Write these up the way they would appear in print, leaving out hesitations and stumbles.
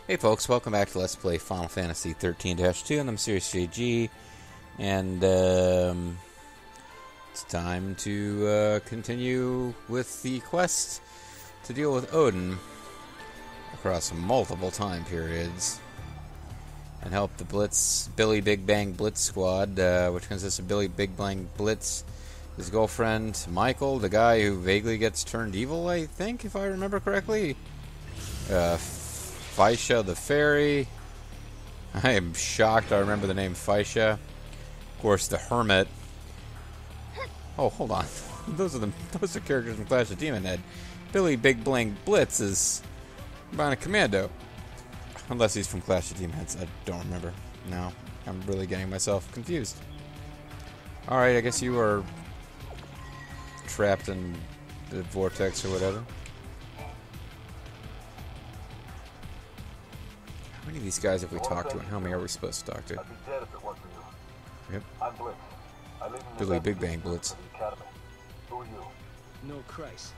Hey folks, welcome back to Let's Play Final Fantasy XIII-2, and I'm Serious JG, and it's time to continue with the quest to deal with Odin across multiple time periods, and help the Billy Big Bang Blitz squad, which consists of Billy Big Bang Blitz, his girlfriend Michael, the guy who vaguely gets turned evil, I think, if I remember correctly, Faisha the Fairy. I am shocked I remember the name Faisha. Of course, the Hermit. Oh, hold on. Those are characters from Clash of Demon Head. Billy Big Bang Blitz is Bionic Commando. Unless he's from Clash of Demon Heads. I don't remember. No, I'm really getting myself confused. Alright, I guess you are trapped in the vortex or whatever. How many of these guys have we talked to, and how many are we supposed to talk to? Yep. I'm Blitz. Billy Big Bang Blitz. Who are you? No Christ.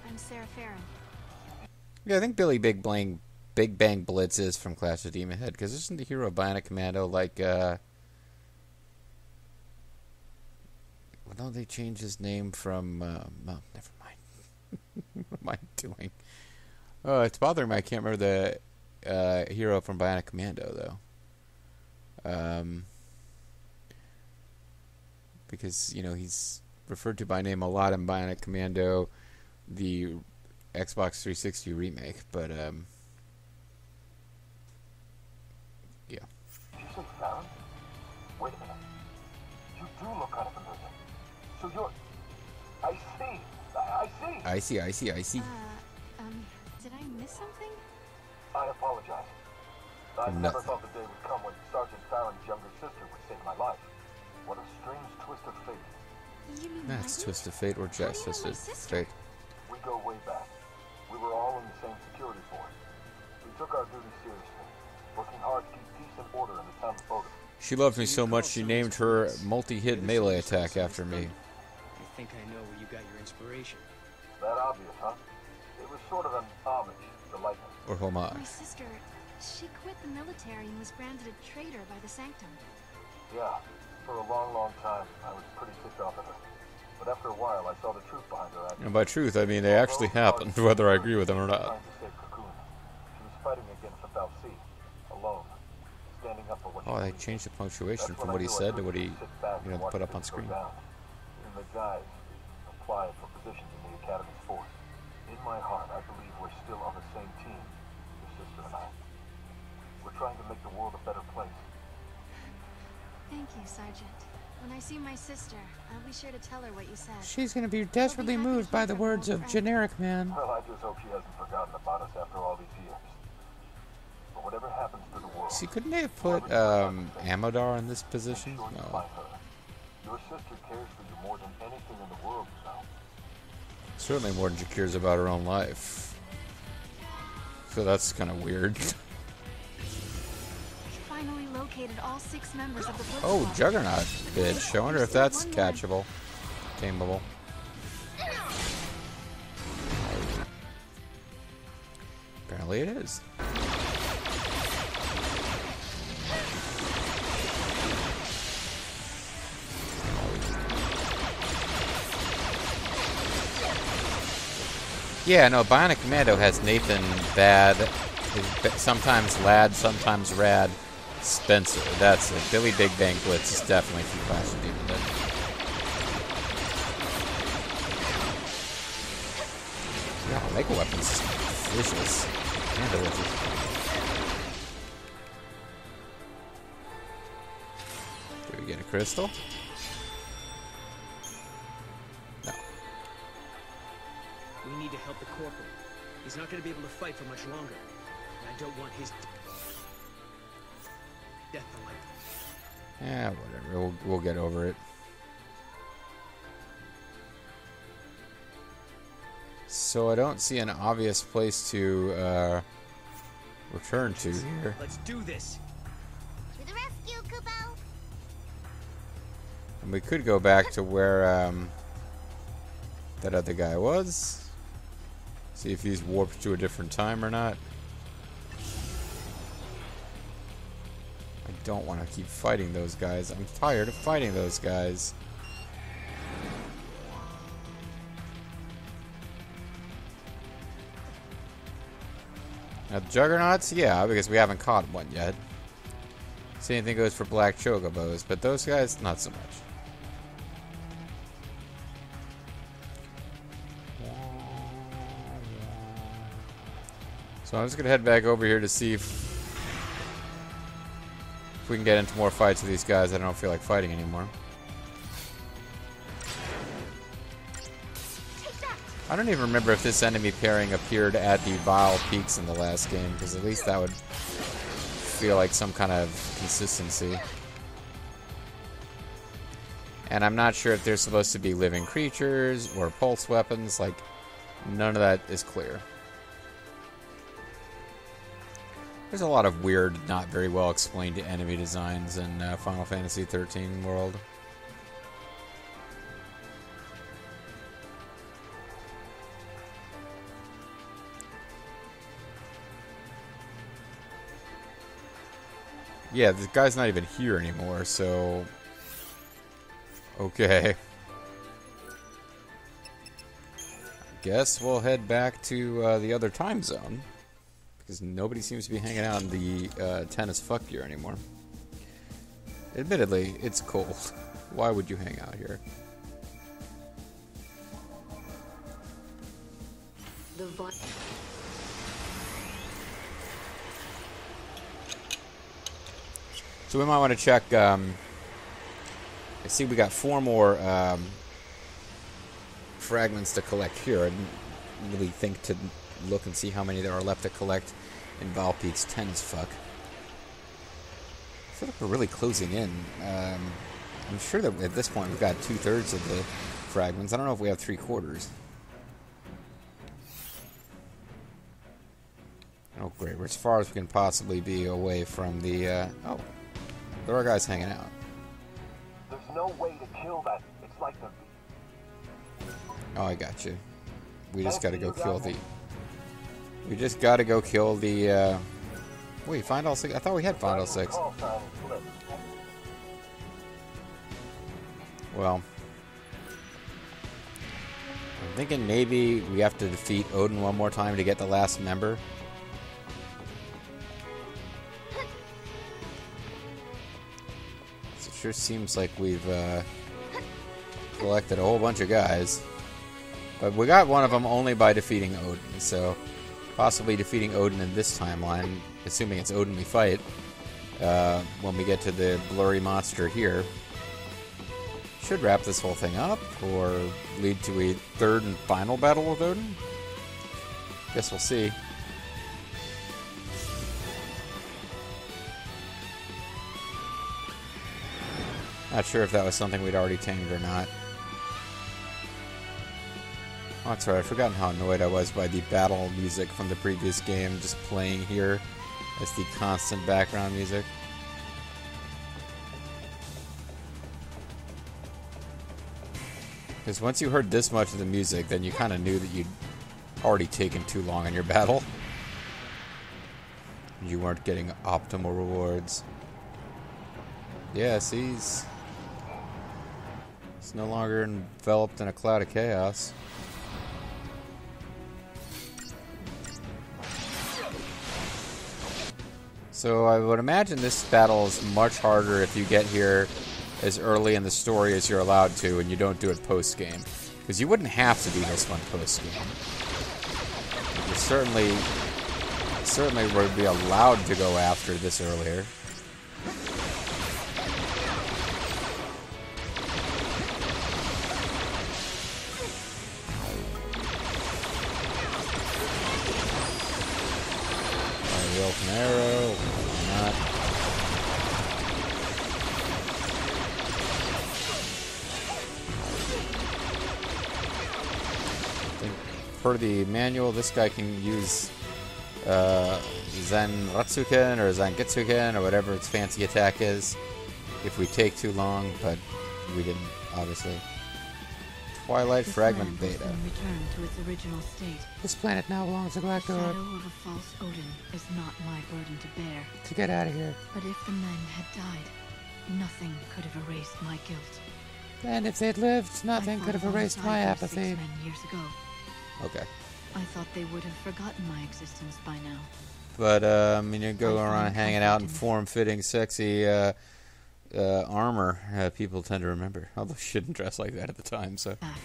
I'm Sarah Farron. Yeah, I think Billy Big Bang Blitz is from Clash of Demon Head, because isn't the hero of Bionic Commando like, well, don't they change his name from, oh, never mind. What am I doing? Oh, it's bothering me, I can't remember the hero from Bionic Commando, though. Because, you know, he's referred to by name a lot in Bionic Commando, the Xbox 360 remake, but, yeah. You say Farron? Wait a minute. You do look kind of familiar. So you're... I see. I see. Did I miss something? I apologize. I never thought the day would come when Sergeant Farron's younger sister would save my life. What a strange twist of fate. You mean That's Twist of Fate or just Twist of Fate. We go way back. We were all in the same security force. We took our duty seriously, working hard to keep peace and order in the town of Odin. She loved me so much she named her multi-hit melee attack after me. I think I know where you got your inspiration. That obvious, huh? It was sort of an homage to likeness. Or homage. My sister, she quit the military and was branded a traitor by the Sanctum. Yeah, for a long, long time, I was pretty ticked off at her. But after a while, I saw the truth behind her actions. And by truth, I mean they actually happened, whether I agree with them or not. Trying to save Cocoon. She was fighting against the Fal'Cie, alone, standing up for what Oh, she they believed. changed the punctuation That's from when what I he knew I said to couldn't what he, just sit back and watch put up on things go screen. down. And the guys applied for positions in the Academy's force. In my heart, I believe we're still on the same team, your sister and I. We're trying to make the world a better place. Thank you, Sergeant. When I see my sister, I'll be sure to tell her what you said. She's going to be desperately moved by the words of Generic Man. Well, I just hope she hasn't forgotten about us after all these years. But whatever happens to the world... See, couldn't they have put Amodar in this position? Sure you No. find her. Your sister cares for you more than anything in the world, you know. Certainly more than she cares about her own life. So that's kind of weird. Finally located all 6 members of the Blitz Oh, Squad. Juggernaut, bitch. I wonder if that's catchable. Tameable. Apparently it is. Yeah, no, Bionic Commando has Nathan Bad, sometimes Lad, sometimes Rad, Spencer. That's it. Billy Big Bang Blitz is definitely from Clash of Demon Head. Yeah, Mega Weapons is vicious. Handle with it. Do we get a crystal? No. We need to help the corporal. He's not going to be able to fight for much longer. And I don't want his death to light. Yeah, whatever. We'll get over it. So I don't see an obvious place to return to here. Let's do this. To the rescue, Kubo! And we could go back to where that other guy was. See if he's warped to a different time or not. I don't want to keep fighting those guys. I'm tired of fighting those guys. Now, Juggernauts? Yeah, because we haven't caught one yet. Same thing goes for Black Chocobos, but those guys, not so much. So I'm just going to head back over here to see if we can get into more fights with these guys. I don't feel like fighting anymore. I don't even remember if this enemy pairing appeared at the Vile Peaks in the last game, because at least that would feel like some kind of consistency. And I'm not sure if they're supposed to be living creatures or pulse weapons. Like, none of that is clear. There's a lot of weird, not very well explained enemy designs in Final Fantasy XIII world. Yeah, the guy's not even here anymore, so... Okay. I guess we'll head back to the other time zone. Because nobody seems to be hanging out in the tennis fuck gear anymore. Admittedly, it's cold. Why would you hang out here? So we might want to check, I see we got 4 more fragments to collect here. I didn't really think to look and see how many there are left to collect in Vile Peaks 10 as fuck. I feel like we're really closing in. I'm sure that at this point we've got 2/3 of the fragments. I don't know if we have 3/4. Oh great, we're as far as we can possibly be away from the, oh. There are guys hanging out. There's no way to kill that. It's like the... Oh, I got you. We just gotta go kill the... We just gotta go kill the, Wait, Final 6? I thought we had Final 6. Well... I'm thinking maybe we have to defeat Odin one more time to get the last member. Sure seems like we've collected a whole bunch of guys. But we got one of them only by defeating Odin, so possibly defeating Odin in this timeline, assuming it's Odin we fight, when we get to the blurry monster here. Should wrap this whole thing up, or lead to a 3rd and final battle with Odin? Guess we'll see. Not sure if that was something we'd already tamed or not. Oh, that's right. I've forgotten how annoyed I was by the battle music from the previous game just playing here as the constant background music. Because once you heard this much of the music, then you kind of knew that you'd already taken too long in your battle. You weren't getting optimal rewards. Yes, he's no longer enveloped in a cloud of chaos. So I would imagine this battle is much harder if you get here as early in the story as you're allowed to and you don't do it post-game. Because you wouldn't have to do this one post-game. You certainly would be allowed to go after this earlier. An arrow, why not? I think per the manual, this guy can use Zanratsuken or Zangetsuken or whatever its fancy attack is if we take too long, but we didn't, obviously. Twilight This Fragment land has Beta. been returned to its original state. This planet now belongs to The Galactor. shadow of a false Odin is not my burden to bear. To get out of here. But if the men had died, nothing could have erased my guilt. And if they'd lived, nothing I could have fought erased alongside my those apathy. 6 men years ago. Okay. I thought they would have forgotten my existence by now. But, you go I around find hanging out in comfort in this. form-fitting, sexy armor. People tend to remember. Although she didn't dress like that at the time, so. Fact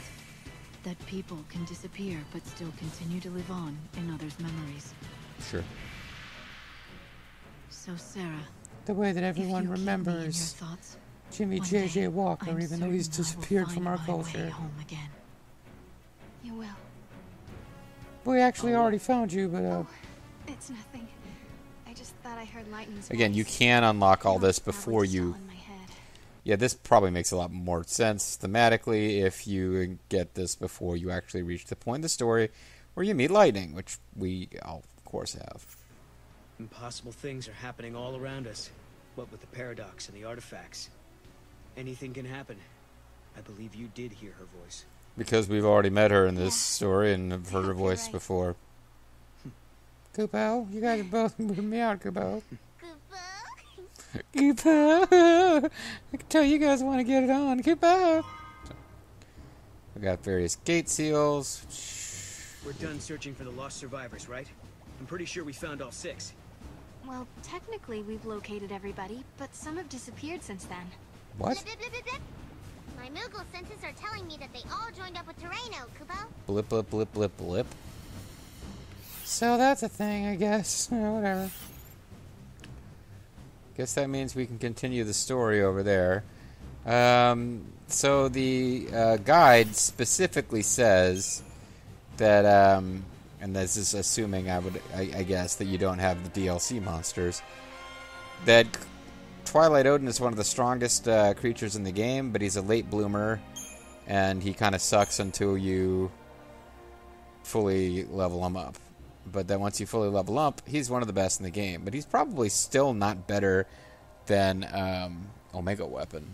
that people can disappear but still continue to live on in others' memories. Sure. So Sarah, The way that if you everyone keep me in your remembers thoughts, Jimmy one J.J. day, Walker, I'm even though he's certain I will disappeared from find our my culture. way home again. You will. We actually already found you, but Oh, it's nothing. I just thought I heard lightning's Again, you voice. can unlock all No, this it's probably before just all you... in my head. Yeah, this probably makes a lot more sense thematically if you get this before you actually reach the point in the story where you meet lightning, which we, of course, have. Impossible things are happening all around us. What with the paradox and the artifacts. Anything can happen. I believe you did hear her voice. Because we've already met her in this Yeah. story and have heard her You're voice right. before. Kupo, you guys are both moving me out, Kupo. Kupo? Kupo! I can tell you guys want to get it on. Kupo! We got various gate seals. We're done searching for the lost survivors, right? I'm pretty sure we found all 6. Well, technically we've located everybody, but some have disappeared since then. What? Blip, blip, blip, blip. My Moogle senses are telling me that they all joined up with Terreno, Kupo. Blip, blip, blip, blip, blip. So that's a thing, I guess. Whatever. Guess that means we can continue the story over there. So the guide specifically says that, and this is assuming I guess that you don't have the DLC monsters, that Twilight Odin is one of the strongest creatures in the game, but he's a late bloomer, and he kind of sucks until you fully level him up. But then once you fully level up, he's one of the best in the game. But he's probably still not better than Omega Weapon.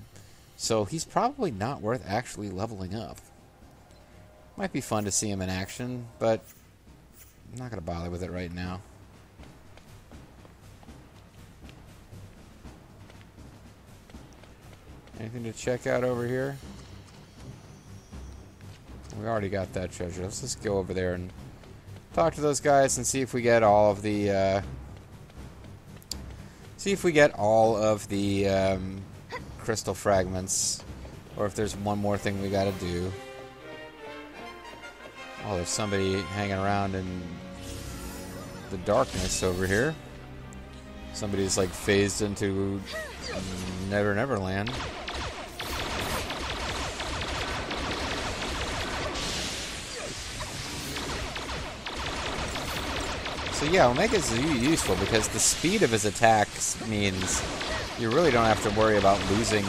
So he's probably not worth actually leveling up. Might be fun to see him in action, but I'm not going to bother with it right now. Anything to check out over here? We already got that treasure. Let's just go over there and talk to those guys and see if we get all of the crystal fragments, or if there's one more thing we gotta do. Oh, there's somebody hanging around in the darkness over here. Somebody's like phased into Never Land. So yeah, Omega's useful because the speed of his attacks means you really don't have to worry about losing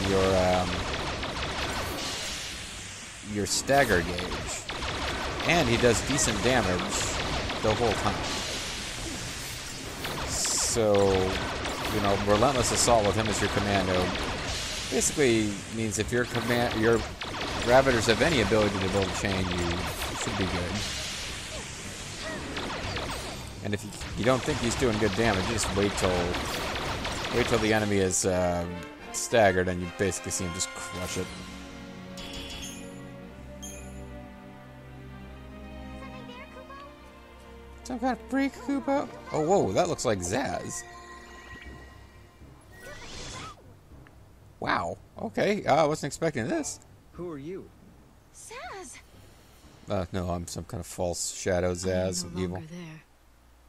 your stagger gauge. And he does decent damage the whole time. So, Relentless Assault with him as your commando basically means if your Ravagers have any ability to build a chain, you should be good. And if you don't think he's doing good damage, you just wait till the enemy is staggered, and you basically see him just crush it. Some kind of freak, Kupo? Oh, whoa, that looks like Zaz. Wow. Okay, I wasn't expecting this. Who are you? Saz! No, I'm some kind of false shadow Zaz I'm of no evil. longer there,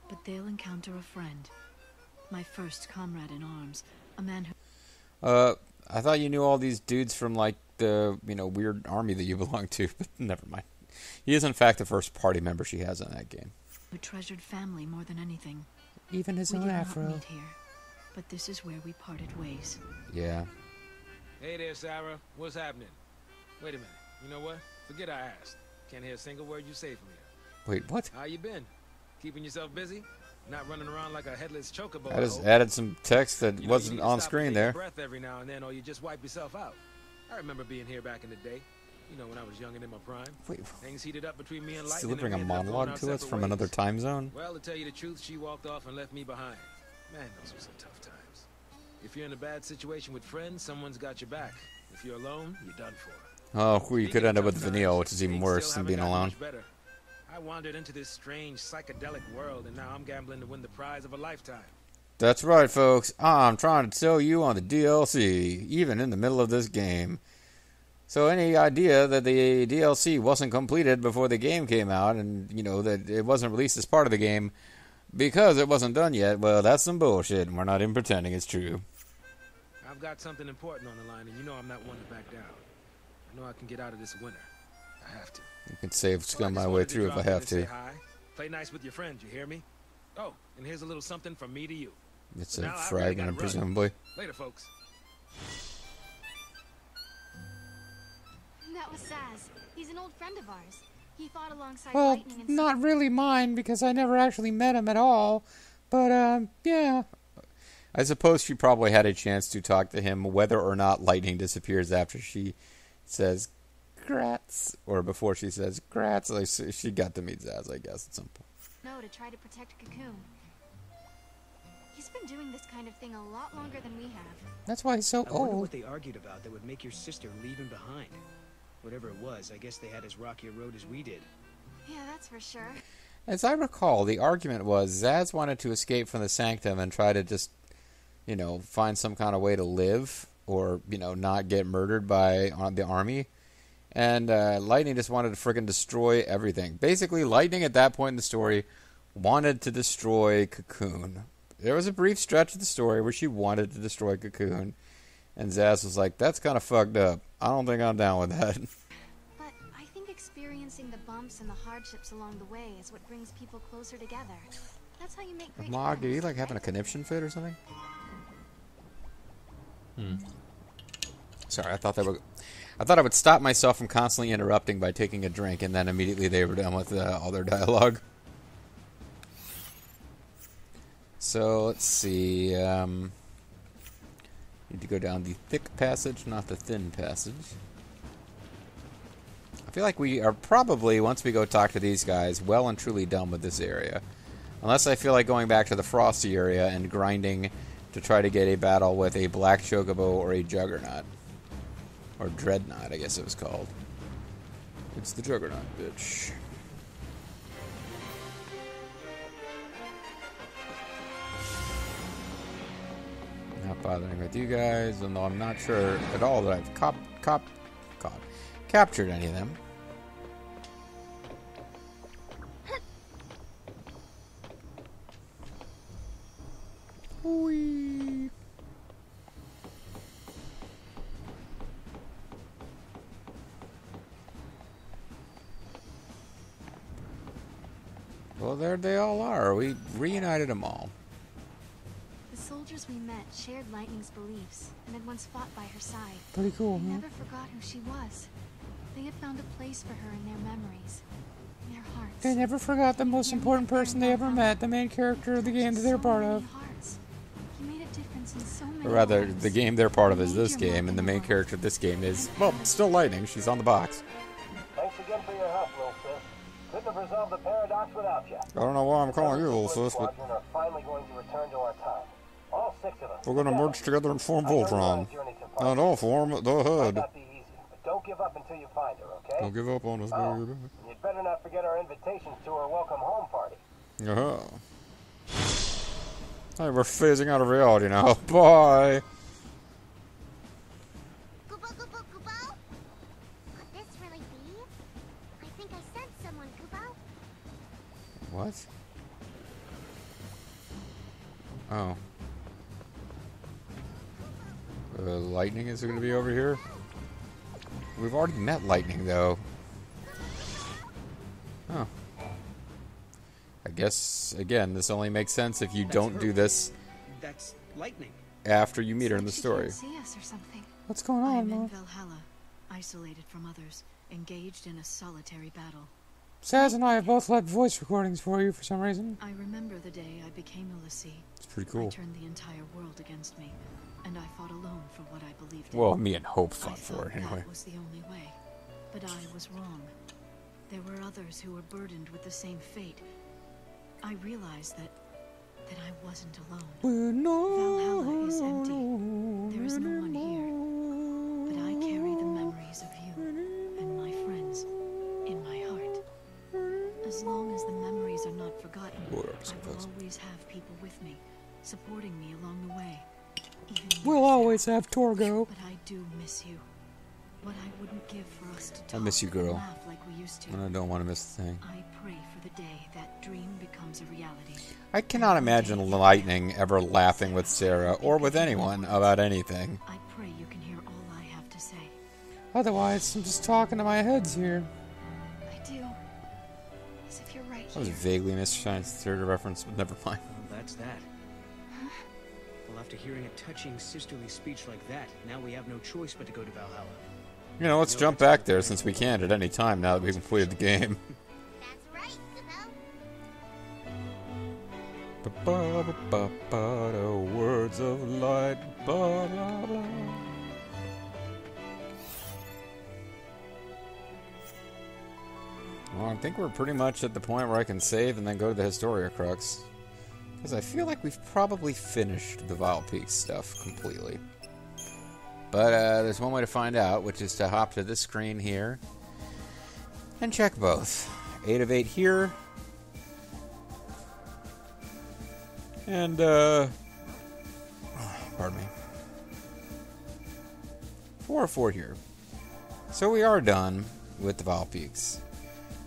but they'll encounter a friend. My first comrade in arms, a man who... I thought you knew all these dudes from, like, the, weird army that you belong to, but never mind. He is, in fact, the first party member she has in that game. who treasured family more than anything. Even his We own did not afro. meet here, but this is where we parted ways. Yeah. Hey there, Sarah. What's happening? Wait a minute. You know what? Forget I asked. Can't hear a single word you say from here. Wait, what? How you been? Keeping yourself busy? Not running around like a headless chocobo. I just hope? added some text that You know, wasn't you need to on stop and screen take there. a breath every now and then, or you just wipe yourself out. I remember being here back in the day. You know, when I was young and in my prime. Wait, Things heated up between me and Lightning. delivering a and we ended up going monologue our to us separate from ways. another time zone? Well, to tell you the truth, she walked off and left me behind. Man, those were some tough times. If you're in a bad situation with friends, someone's got your back. If you're alone, you're done for. Oh, we could end up with Speaking of Vanille, tough which is even times, worse things than still being haven't gotten alone. much better. I wandered into this strange psychedelic world, and now I'm gambling to win the prize of a lifetime. That's right, folks. I'm trying to sell you on the DLC, even in the middle of this game. So any idea that the DLC wasn't completed before the game came out, and, you know, that it wasn't released as part of the game because it wasn't done yet, well, that's some bullshit, and we're not even pretending it's true. I've got something important on the line, and you know I'm not one to back down. I know I can get out of this winner. I have to. You can save Well, scum I my just way wanted through if drop I in have and say to. hi. Play nice with your friends, you hear me? Oh, and here's a little something from me to you. It's But a now I really fragment, gotta run. presumably. Later, folks. That was Saz. He's an old friend of ours. He fought alongside Well, Lightning and not really mine because I never actually met him at all. But, yeah. I suppose she probably had a chance to talk to him whether or not Lightning disappears after she says grats, or before she says grats. Like, she got to meet Zaz, I guess, at some point. No, to try to protect Cocoon. He's been doing this kind of thing a lot longer than we have. That's why he's so I wonder old. what they argued about that would make your sister leave him behind. Whatever it was, I guess they had as rocky a road as we did. Yeah, that's for sure. As I recall, the argument was Zaz wanted to escape from the Sanctum and try to just, you know, find some kind of way to live or, you know, not get murdered by the army. And Lightning just wanted to frickin' destroy everything. Basically, Lightning at that point in the story wanted to destroy Cocoon. There was a brief stretch of the story where she wanted to destroy Cocoon. And Zaz was like, that's kind of fucked up. I don't think I'm down with that. But I think experiencing the bumps and the hardships along the way is what brings people closer together. That's how you make great Mog, are you friends, like having a right? conniption fit or something? Sorry, I thought I would stop myself from constantly interrupting by taking a drink, and then immediately they were done with all their dialogue. So let's see. Need to go down the thick passage, not the thin passage. I feel like we are probably, once we go talk to these guys, well and truly done with this area. Unless I feel like going back to the Frosty area and grinding to try to get a battle with a Black Chocobo or a Juggernaut. Or Dreadnought, I guess it was called. It's the Juggernaut, bitch. Not bothering with you guys, although I'm not sure at all that I've captured any of them. Whee. Well, there they all are. We reunited them all. The soldiers we met shared Lightning's beliefs and had once fought by her side. Pretty cool, They huh? never forgot who she was. They had found a place for her in their memories, in their hearts. They never forgot the most important person they ever met, the main character of the game that they're part of. He made a difference in so many Or rather, lives. the game they're part of is this Major game, and the main mark character of this game is, well, still Lightning. She's on the box. Thanks again for your help, little sis. Couldn't have resolved the paradox without you. I don't know why I'm calling you little sis, but Squadron are finally going to return to our time. All 6 of us. we're going to merge together and form Voltron. Not And I'll form the Might HUD. not be easy, but don't give up until you find her, okay? Don't give up on us, Oh, baby. and you'd better not forget our invitations to our welcome home party. Uh-huh. Hey, we're phasing out of reality now. Bye. Kubo, Kubo, Kubo? Could this really be? I think I sent someone, Kubo. What? Oh. Lightning is going to be over here? We've already met Lightning, though. Oh. I guess, again, this only makes sense if you don't do this That's Lightning. after you meet her in the She story. can't see us or something. What's going I on, am in Mom? Valhalla, isolated from others, engaged in a solitary battle. Saz and I have both led voice recordings for you for some reason. I remember the day I became a Lassie. It's pretty I cool. turned the entire world against me, and I fought alone for what I believed in. Well, me and Hope I fought for thought it, anyway. that was the only way. But I was wrong. There were others who were burdened with the same fate. I realized that I wasn't alone. Valhalla is empty. There is no one here. But I carry the memories of you and my friends in my heart. As long as the memories are not forgotten, I will always have people with me, supporting me along the way. We'll always have Torgo. But I do miss you. What I wouldn't give for us to talk I miss you, girl. and laugh like we used to. And I don't want to miss the thing. I pray for the day that dream becomes a reality. I cannot imagine Lightning ever laughing with Sarah or with anyone about anything. I pray you can hear all I have to say. Otherwise, I'm just talking to my heads here. I do. As if you're right That was here. vaguely Mr. Science Theater reference, but never mind. Well, that's that. Well, after hearing a touching sisterly speech like that, now we have no choice but to go to Valhalla. You know, let's jump back there since we can at any time now that we've completed the game. That's right, Kubo. The words of light. Blah, blah, blah. Well, I think we're pretty much at the point where I can save and then go to the Historia Crux. Because I feel like we've probably finished the Vile Peaks stuff completely. But there's one way to find out, which is to hop to this screen here and check both. 8 of 8 here. And, pardon me. 4 of 4 here. So we are done with the Vile Peaks.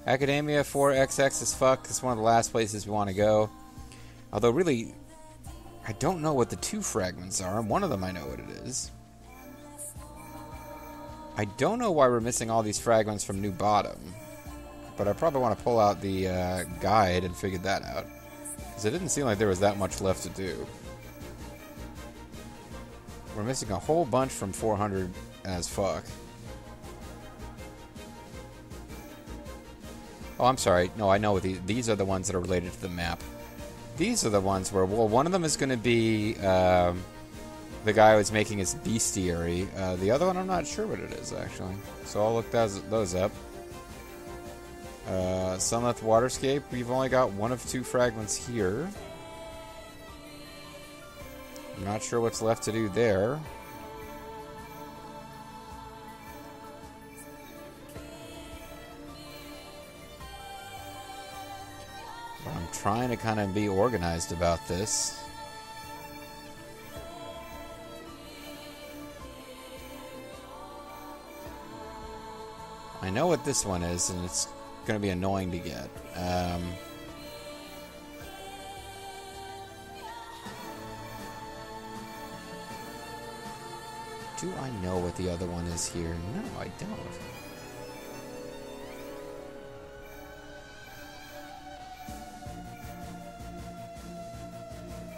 Academia 4XX as fuck is one of the last places we want to go. Although, really, I don't know what the 2 fragments are, and one of them I know what it is. I don't know why we're missing all these fragments from New Bottom, but I probably want to pull out the guide and figure that out, because it didn't seem like there was that much left to do. We're missing a whole bunch from 400 as fuck. Oh, I'm sorry. No, I know what these are the ones that are related to the map. These are the ones where, well, one of them is going to be the guy who was making his bestiary. The other one, I'm not sure what it is, actually. So I'll look those up. Sunlit Waterscape, we've only got 1 of 2 fragments here. I'm not sure what's left to do there. But I'm trying to kind of be organized about this. I know what this one is, and it's going to be annoying to get. Do I know what the other one is here? No, I don't.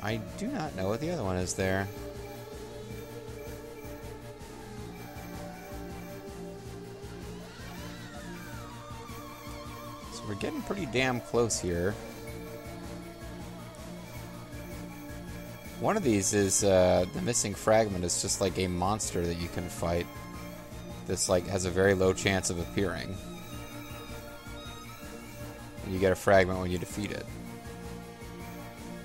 I do not know what the other one is there. So we're getting pretty damn close here. One of these is the missing fragment is just like a monster that you can fight. This like has a very low chance of appearing. And you get a fragment when you defeat it.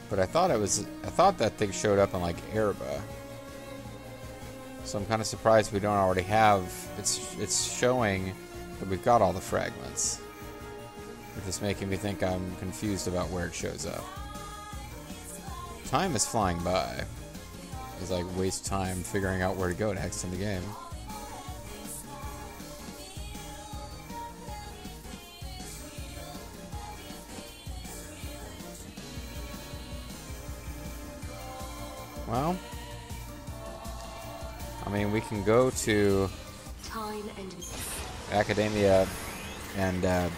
But I thought that thing showed up in like Erba. So I'm kind of surprised we don't already have. It's showing that we've got all the fragments. Which is making me think I'm confused about where it shows up. Time is flying by. It's like waste time figuring out where to go next in the game. Well, I mean, we can go to Academia and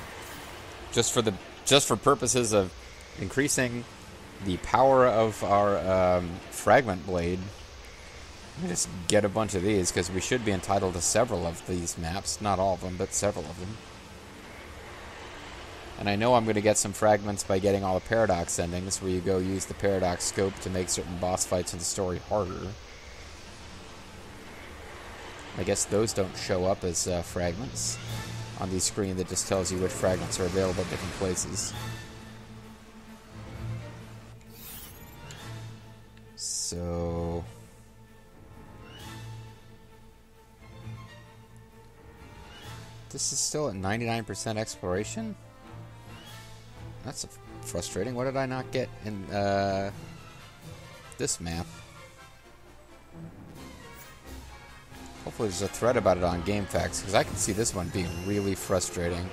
just for purposes of increasing the power of our fragment blade, just get a bunch of these because we should be entitled to several of these maps. Not all of them, but several of them. And I know I'm going to get some fragments by getting all the Paradox endings, where you go use the Paradox scope to make certain boss fights in the story harder. I guess those don't show up as fragments. on the screen that just tells you which fragments are available at different places. So... this is still at 99% exploration? That's frustrating. What did I not get in this map? Hopefully there's a thread about it on GameFAQs, because I can see this one being really frustrating.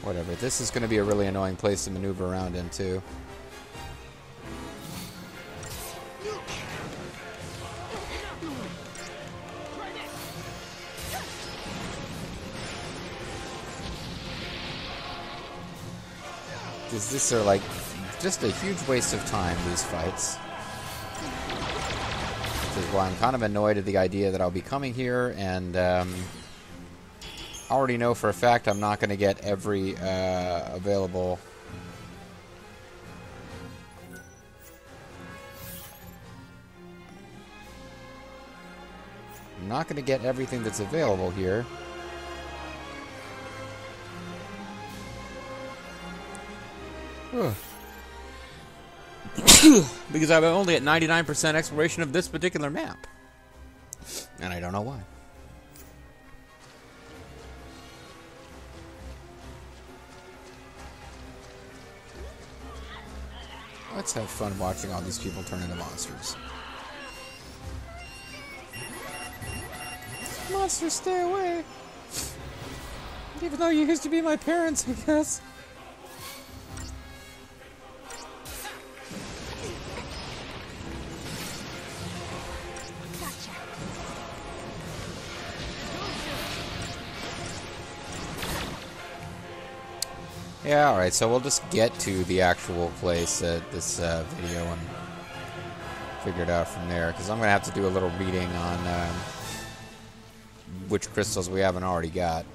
Whatever. This is going to be a really annoying place to maneuver around in, too. Because these are like just a huge waste of time, these fights. Which is why I'm kind of annoyed at the idea that I'll be coming here and I already know for a fact I'm not going to get every available... I'm not going to get everything that's available here. Because I'm only at 99% exploration of this particular map. And I don't know why. Let's have fun watching all these people turn into monsters. Monsters, stay away. Even though you used to be my parents, I guess. Yeah, alright, so we'll just get to the actual place at this video and figure it out from there, because I'm going to have to do a little reading on which crystals we haven't already got.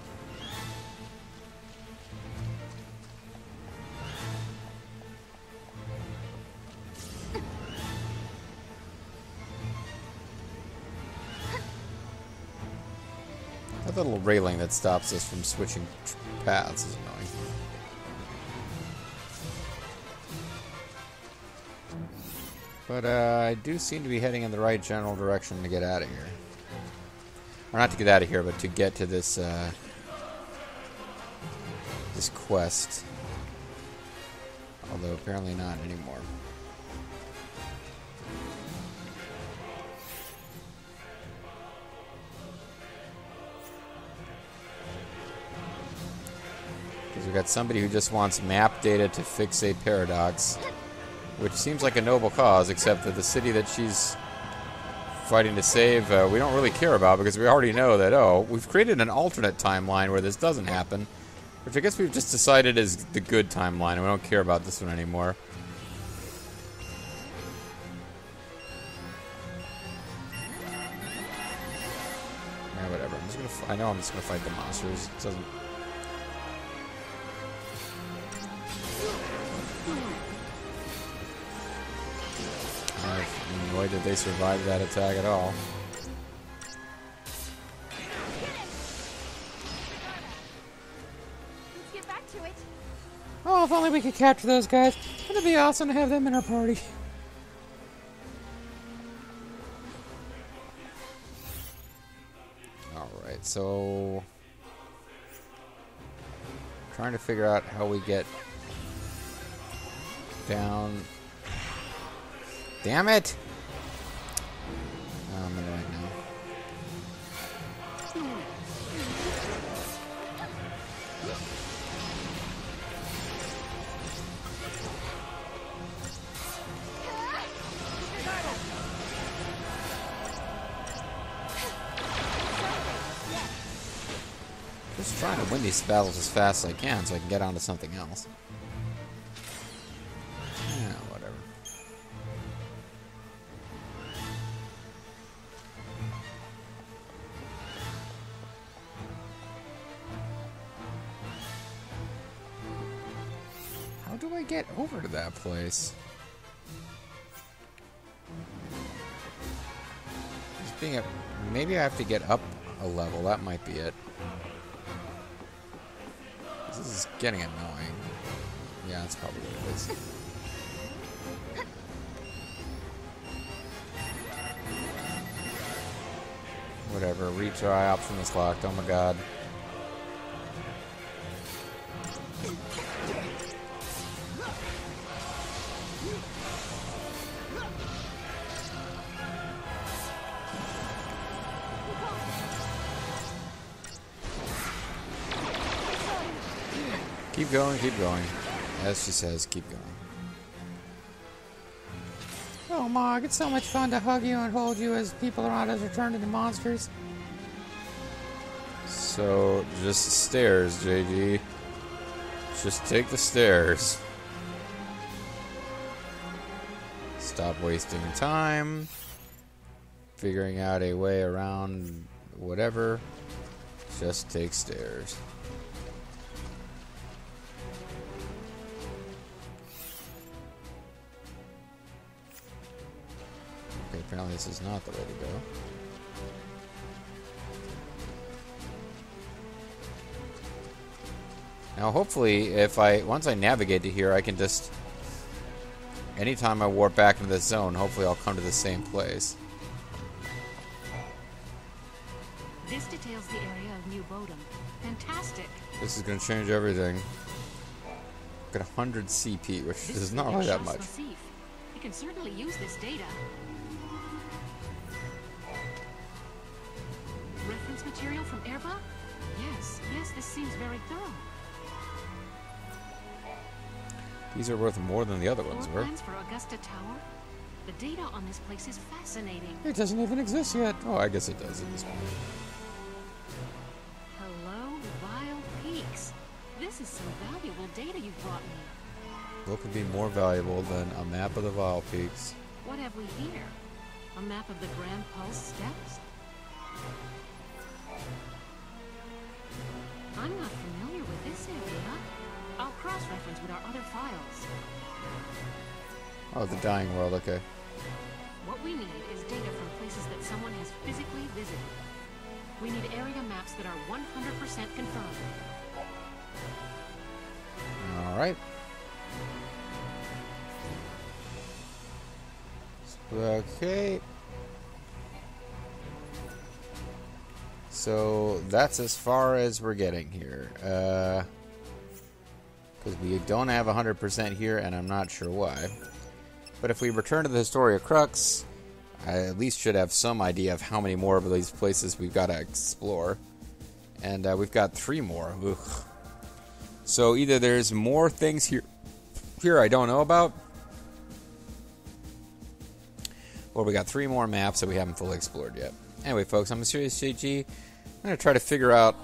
That little railing that stops us from switching paths is annoying. But I do seem to be heading in the right general direction to get out of here. Or not to get out of here, but to get to this this quest. Although apparently not anymore. Because we've got somebody who just wants map data to fix a paradox. Which seems like a noble cause, except that the city that she's fighting to save, we don't really care about, because we already know that, oh, we've created an alternate timeline where this doesn't happen, which I guess we've just decided is the good timeline, and we don't care about this one anymore. Yeah, whatever. I'm just gonna. I know I'm just gonna fight the monsters. It doesn't. I'm annoyed that they survived that attack at all. Let's get back to it. Oh, if only we could capture those guys. It'd be awesome to have them in our party. Alright, so... trying to figure out how we get down... Damn it! I'm annoyed now. Just trying to win these battles as fast as I can so I can get onto something else. Yeah, whatever. How do I get over to that place? There's being maybe I have to get up a level. That might be it. This is getting annoying. Yeah, that's probably what it is. Whatever. Retry option is locked. Oh my god. Keep going, keep going. As she says, keep going. Oh, Mog, it's so much fun to hug you and hold you as people around us are turned into monsters. So, just the stairs, JG. Just take the stairs. Stop wasting time. Figuring out a way around whatever. Just take stairs. Okay, apparently this is not the way to go. Now hopefully once I navigate to here, I can just, anytime I warp back into this zone, hopefully I'll come to the same place. This details the area of New Bodom. Fantastic. This is going to change everything. Got 100 CP, which is not really that much. We can certainly use this data. Reference material from Erba? Yes, this seems very thorough. These are worth more than the other ones were. Plans for Augusta Tower? The data on this place is fascinating. It doesn't even exist yet. Oh, I guess it does at this point. Hello, Vile Peaks. This is some valuable data you brought me. What could be more valuable than a map of the Vile Peaks? What have we here? A map of the Grand Pulse Steps? I'm not familiar with this area. I'll cross-reference with our other files. Oh, the Dying World, okay. What we need is data from places that someone has physically visited. We need area maps that are 100% confirmed. Alright. Okay. So that's as far as we're getting here. Because we don't have 100% here, and I'm not sure why. But if we return to the Historia Crux, I at least should have some idea of how many more of these places we've got to explore. And we've got 3 more. Ugh. So either there's more things here I don't know about, or we got 3 more maps that we haven't fully explored yet. Anyway, folks, I'm Mysterious JG. I'm going to try to figure out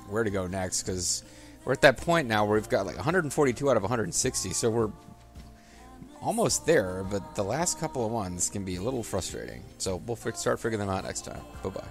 where to go next, because we're at that point now where we've got like 142 out of 160, so we're almost there, but the last couple of ones can be a little frustrating. So we'll start figuring them out next time. Bye-bye.